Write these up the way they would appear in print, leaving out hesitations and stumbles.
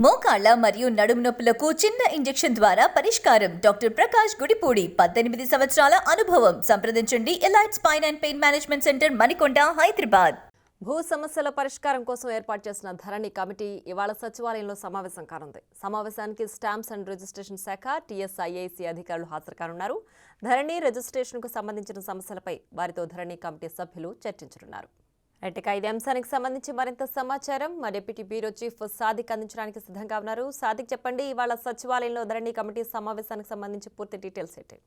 మోకాళ్ల మరియు నడుము నొప్పులకు చిన్న ఇంజెక్షన్ ద్వారా పరిష్కారం. డాక్టర్ ప్రకాష్ గుడిపూడి 18 సంవత్సరాల అనుభవం. సంప్రదించండి elite spine and pain management centre, Manikonda, Hyderabad. భూ సమస్యల పరిష్కారం కోసం ఏర్పాటు చేసిన ధరణి కమిటీ ఇవాళ సచివాలయంలో సమావేశం కానుంది. సమావేశానికి స్టాంప్స్ అండ్ రిజిస్ట్రేషన్ శాఖ, టీఎస్ఐఏసీ అధికారులు హాజరు కానున్నారు. ధరణి రిజిస్ట్రేషన్కు సంబంధించిన సమస్యలపై వారితో ధరణి కమిటీ సభ్యులు చర్చించనున్నారు. ఇక ఇదే అంశానికి సంబంధించి మరింత సమాచారం మా డిప్యూటీ బ్యూరో చీఫ్ సాదిక్ అందించడానికి సిద్ధంగా ఉన్నారు. సాదిక్, చెప్పండి, ఇవాళ సచివాలయంలో ధరణి కమిటీ సమావేశానికి సంబంధించి పూర్తి డీటెయిల్స్ ఏంటి?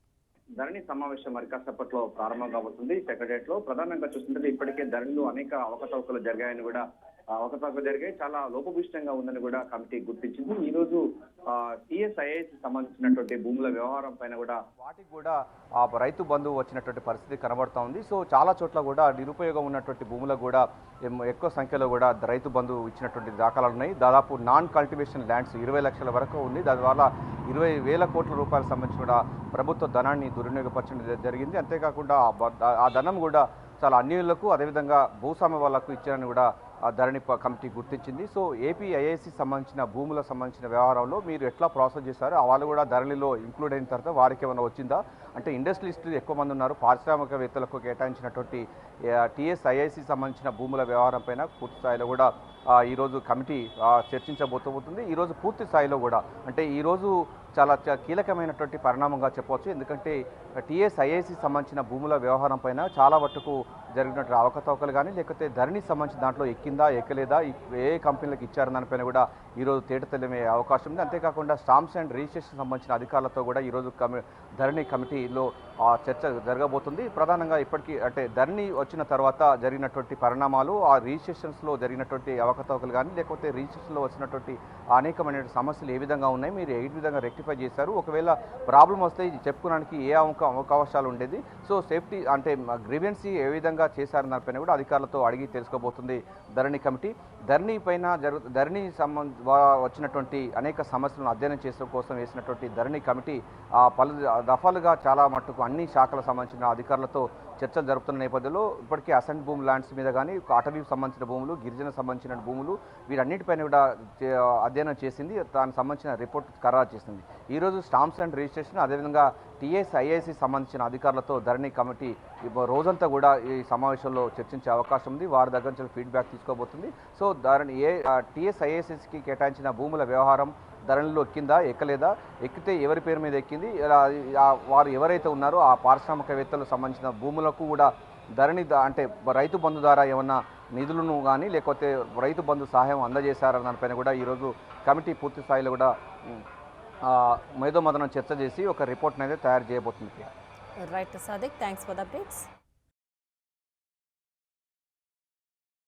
ధరణి సమావేశం మరి కాసేపట్లో ప్రారంభం కాబోతుంది. సెక్రటరియట్ లో ప్రధానంగా చూస్తుంటే ఇప్పటికే ధరణిలో అనేక అవకతవకలు జరిగాయని కూడా చాలా లోపభూయిష్టంగా ఉందని కూడా కమిటీ గుర్తించింది. ఈ రోజు టీఎస్ఐఏసీ సంబంధించినటువంటి భూముల వ్యవహారం పైన కూడా వాటికి కూడా రైతు బంధువు వచ్చినటువంటి పరిస్థితి కనబడతా ఉంది. సో చాలా చోట్ల కూడా నిరుపయోగం ఉన్నటువంటి భూములకు కూడా ఎక్కువ సంఖ్యలో కూడా రైతు బంధువు ఇచ్చినటువంటి దాఖలాలు ఉన్నాయి. దాదాపు నాన్ కల్టివేషన్ ల్యాండ్స్ 20 లక్షల వరకు ఉంది. దానివల్ల 20,000 కోట్ల రూపాయలకు సంబంధించి కూడా ప్రభుత్వ ధనాన్ని దుర్వినియోగపరచడం జరిగింది. అంతేకాకుండా ఆ ధనం కూడా చాలా అన్యులకు, అదేవిధంగా భూస్వామ్య వాళ్లకు ఇచ్చారని కూడా ధరణి కమిటీ గుర్తించింది. సో ఏపీ ఐఏసీ సంబంధించిన భూములకు సంబంధించిన వ్యవహారంలో మీరు ఎట్లా ప్రాసెస్ చేశారు, వాళ్ళు కూడా ధరణిలో ఇంక్లూడ్ అయిన తర్వాత వారికి ఏమైనా వచ్చిందా అంటే ఇండస్ట్రియలిస్టులు ఎక్కువ మంది ఉన్నారు, పారిశ్రామికవేత్తలకు కేటాయించినటువంటి టీఎస్ఐఏసీ సంబంధించిన భూముల వ్యవహారం పైన పూర్తి స్థాయిలో కూడా ఈరోజు కమిటీ చర్చించబోతుంది. ఈరోజు పూర్తి స్థాయిలో కూడా అంటే ఈరోజు చాలా కీలకమైనటువంటి పరిణామంగా చెప్పవచ్చు. ఎందుకంటే టీఎస్ఐఏసీ సంబంధించిన భూముల వ్యవహారం పైన చాలా మట్టుకు జరిగినటువంటి అవకతవకలు కానీ, లేకపోతే ధరణి సంబంధించిన దాంట్లో ఎక్కిందా ఎక్కలేదా, ఏ కంపెనీలకు ఇచ్చారని దానిపైన కూడా ఈరోజు తేటతెల్లమే అవకాశం ఉంది. అంతేకాకుండా స్టాంప్స్ అండ్ రిజిస్ట్రేషన్ సంబంధించిన అధికారులతో కూడా ఈరోజు ధరణి కమిటీలో చర్చ జరగబోతుంది. ప్రధానంగా ఇప్పటికీ అంటే ధరణి వచ్చిన తర్వాత జరిగినటువంటి పరిణామాలు, ఆ రిజిస్ట్రేషన్స్లో జరిగినటువంటి అవకతవకలు కానీ, లేకపోతే రిజిస్ట్రేషన్లో వచ్చినటువంటి అనేకమైన సమస్యలు ఏ విధంగా ఉన్నాయి, మీరు ఏ విధంగా రెక్టిఫై చేశారు, ఒకవేళ ప్రాబ్లం వస్తే చెప్పుకోవడానికి ఏ అవకాశాలు ఉండేది, సో సేఫ్టీ అంటే గ్రీవెన్సీ ఏ విధంగా చేశారన్న దానిపైన కూడా అధికారులతో అడిగి తెలుసుకోబోతుంది ధరణి కమిటీ. ధరణి పైన ధరణి వచ్చినటువంటి అనేక సమస్యలను అధ్యయనం చేసే కోసం వేసినటువంటి ధరణి కమిటీ పలు దఫాలుగా చాలా మట్టుకు అన్ని శాఖలకు సంబంధించిన అధికారులతో చర్చలు జరుపుతున్న నేపథ్యంలో ఇప్పటికే అసెంట్ భూమి ల్యాండ్స్ మీద కానీ, అటవీకి సంబంధించిన భూములు, గిరిజన సంబంధించిన భూములు, వీటన్నిటిపైన కూడా అధ్యయనం చేసింది. దానికి సంబంధించిన రిపోర్ట్ ఖరారు చేసింది. ఈరోజు స్టాంప్స్ అండ్ రిజిస్ట్రేషన్, అదేవిధంగా టీఎస్ఐఏసీ సంబంధించిన అధికారులతో ధరణి కమిటీ రోజంతా కూడా ఈ సమావేశంలో చర్చించే అవకాశం ఉంది. వారి దగ్గర నుంచి ఫీడ్బ్యాక్ తీసుకోబోతుంది. సో టీఎస్ఐఏసీకి కేటాయించిన భూముల వ్యవహారం ధరణిలో ఎక్కిందా ఎక్కలేదా, ఎక్కితే ఎవరి పేరు మీద ఎక్కింది, వారు ఎవరైతే ఉన్నారో ఆ పారిశ్రామికవేత్తలకు సంబంధించిన భూములకు కూడా ధరణి అంటే రైతు బంధు ద్వారా ఏమన్నా నిధులను కానీ, లేకపోతే రైతు బంధు సహాయం అందజేశారన్న దానిపైన కూడా ఈరోజు కమిటీ పూర్తి స్థాయిలో కూడా మేధోమథనం చర్చ చేసి ఒక రిపోర్ట్ని అయితే తయారు చేయబోతుంది. Right Sadiq, thanks for the updates.